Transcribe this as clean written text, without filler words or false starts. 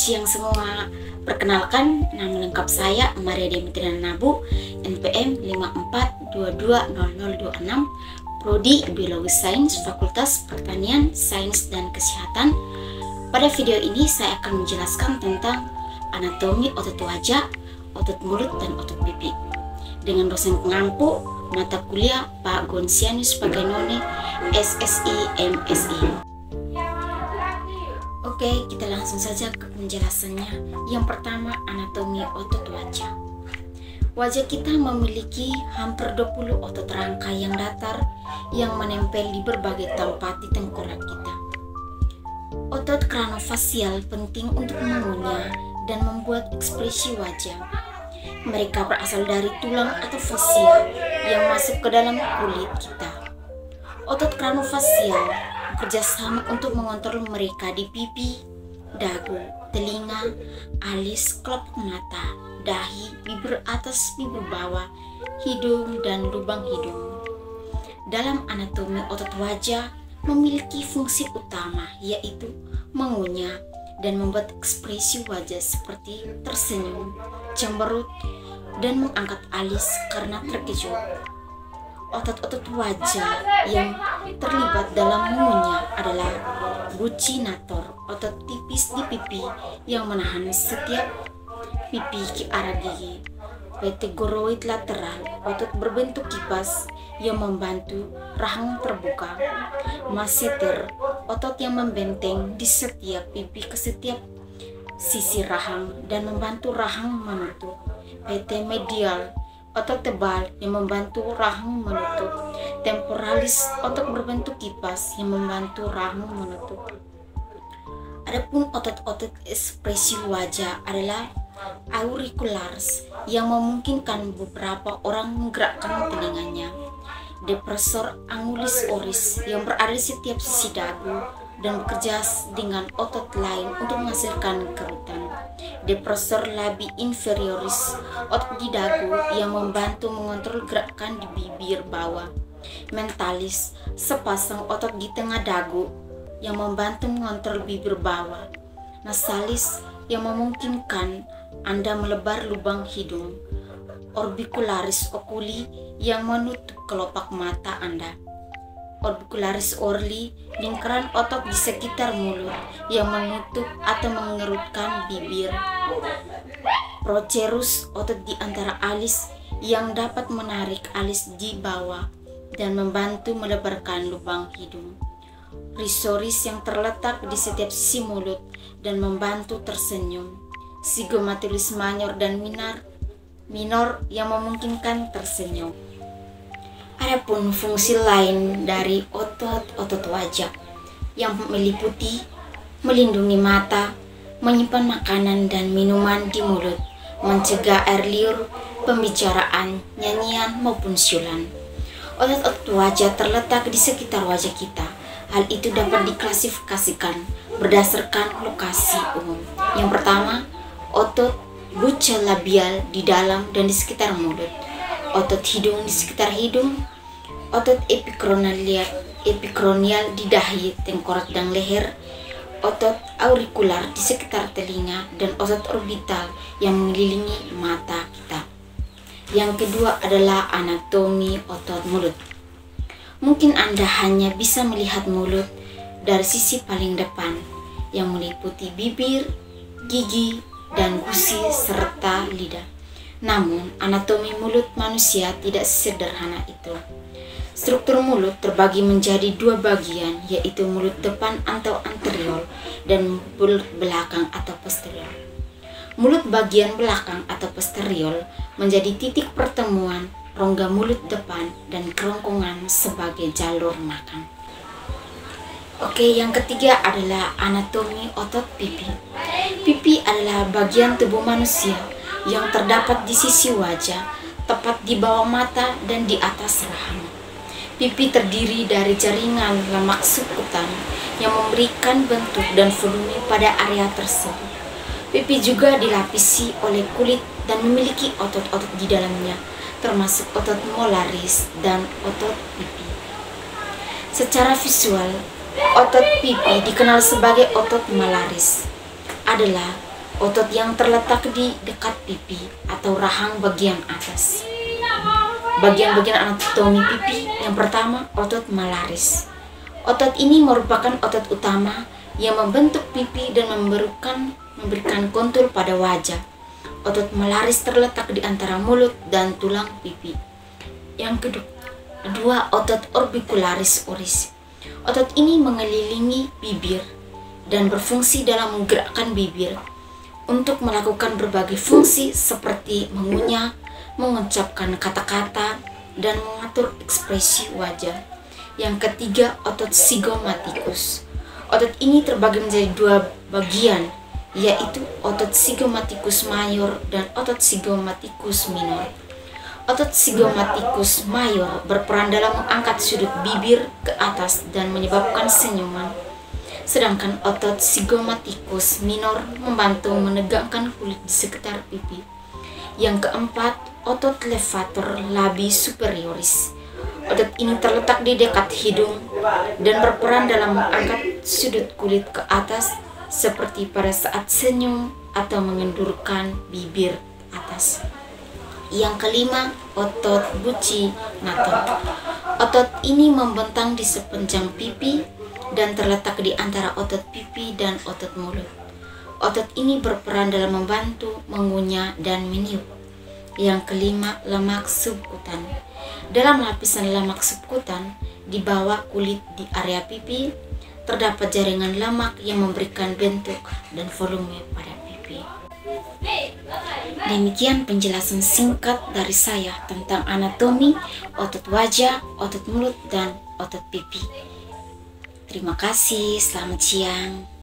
siang semua. Perkenalkan, nama lengkap saya Maria Demetriana Nabu, NPM 54220026, Prodi Biologi Sains, Fakultas Pertanian, Sains dan Kesehatan. Pada video ini saya akan menjelaskan tentang anatomi otot wajah, otot mulut, dan otot pipi dengan dosen pengampu mata kuliah Pak Gonsianus Paganone, SSI MSI. Oke, kita langsung saja ke penjelasannya. Yang pertama, anatomi otot wajah. Wajah kita memiliki hampir 20 otot rangka yang datar yang menempel di berbagai tempat di tengkorak kita. Otot kranofasial penting untuk mengunyah dan membuat ekspresi wajah. Mereka berasal dari tulang atau fasia yang masuk ke dalam kulit kita. Otot kranofasial bekerja sama untuk mengontrol mereka di pipi, dagu, telinga, alis, kelopak mata, dahi, bibir atas, bibir bawah, hidung, dan lubang hidung. Dalam anatomi otot wajah memiliki fungsi utama, yaitu mengunyah dan membuat ekspresi wajah seperti tersenyum, cemberut, dan mengangkat alis karena terkejut. Otot-otot wajah yang terlibat dalam mengunyah adalah buccinator, otot tipis di pipi yang menahan setiap pipi ke arah gigi. Pterygoid lateral, otot berbentuk kipas yang membantu rahang terbuka. Masseter, otot yang membenteng di setiap pipi ke setiap sisi rahang dan membantu rahang menutup. PT medial, otot tebal yang membantu rahang menutup. Temporalis, otot berbentuk kipas yang membantu rahang menutup. Adapun otot-otot ekspresi wajah adalah auriculars yang memungkinkan beberapa orang menggerakkan telinganya. Depressor angulis oris yang berada di setiap sisi dagu dan bekerja dengan otot lain untuk menghasilkan kerutan. Depressor labii inferioris, otot di dagu yang membantu mengontrol gerakan di bibir bawah. Mentalis, sepasang otot di tengah dagu yang membantu mengontrol bibir bawah. Nasalis yang memungkinkan Anda melebar lubang hidung. Orbicularis oculi yang menutup kelopak mata Anda. Orbicularis orli, lingkaran otot di sekitar mulut yang menutup atau mengerutkan bibir. Procerus, otot di antara alis yang dapat menarik alis di bawah dan membantu melebarkan lubang hidung. Rizoris yang terletak di setiap sisi mulut dan membantu tersenyum. Zygomatilis major dan minor yang memungkinkan tersenyum. Adapun fungsi lain dari otot-otot wajah yang meliputi melindungi mata, menyimpan makanan dan minuman di mulut, mencegah air liur, pembicaraan, nyanyian maupun siulan. Otot-otot wajah terletak di sekitar wajah kita. Hal itu dapat diklasifikasikan berdasarkan lokasi umum. Yang pertama, otot buccal labial di dalam dan di sekitar mulut. Otot hidung di sekitar hidung, otot epikronial di dahi, tengkorak, dan leher, otot aurikular di sekitar telinga, dan otot orbital yang mengelilingi mata kita. Yang kedua adalah anatomi otot mulut. Mungkin Anda hanya bisa melihat mulut dari sisi paling depan yang meliputi bibir, gigi, dan gusi serta lidah. Namun, anatomi mulut manusia tidak sederhana itu. Struktur mulut terbagi menjadi dua bagian, yaitu mulut depan atau anterior dan mulut belakang atau posterior. Mulut bagian belakang atau posterior menjadi titik pertemuan rongga mulut depan dan kerongkongan sebagai jalur makan. Oke, yang ketiga adalah anatomi otot pipi. Pipi adalah bagian tubuh manusia yang terdapat di sisi wajah, tepat di bawah mata dan di atas rahang. Pipi terdiri dari jaringan lemak subkutan yang memberikan bentuk dan volume pada area tersebut. Pipi juga dilapisi oleh kulit dan memiliki otot-otot di dalamnya, termasuk otot molaris dan otot pipi. Secara visual, otot pipi dikenal sebagai otot malaris. Adalah otot yang terletak di dekat pipi atau rahang bagian atas. Bagian-bagian anatomi pipi yang pertama, otot malaris. Otot ini merupakan otot utama yang membentuk pipi dan memberikan kontur pada wajah. Otot malaris terletak di antara mulut dan tulang pipi. Yang kedua, otot orbicularis oris. Otot ini mengelilingi bibir dan berfungsi dalam menggerakkan bibir untuk melakukan berbagai fungsi seperti mengunyah, mengucapkan kata-kata, dan mengatur ekspresi wajah. Yang ketiga, otot zygomatikus. Otot ini terbagi menjadi dua bagian, yaitu otot zygomatikus mayor dan otot zygomatikus minor. Otot zygomatikus mayor berperan dalam mengangkat sudut bibir ke atas dan menyebabkan senyuman. Sedangkan otot zygomatikus minor membantu menegangkan kulit di sekitar pipi. Yang keempat, otot levator labii superioris. Otot ini terletak di dekat hidung dan berperan dalam mengangkat sudut kulit ke atas seperti pada saat senyum atau mengendurkan bibir atas. Yang kelima, otot buccinator. Otot ini membentang di sepanjang pipi dan terletak di antara otot pipi dan otot mulut. Otot ini berperan dalam membantu mengunyah dan meniup. Yang kelima, lemak subkutan. Dalam lapisan lemak subkutan, di bawah kulit di area pipi, terdapat jaringan lemak yang memberikan bentuk dan volume pada pipi. Demikian penjelasan singkat dari saya tentang anatomi otot wajah, otot mulut, dan otot pipi. Terima kasih, selamat siang.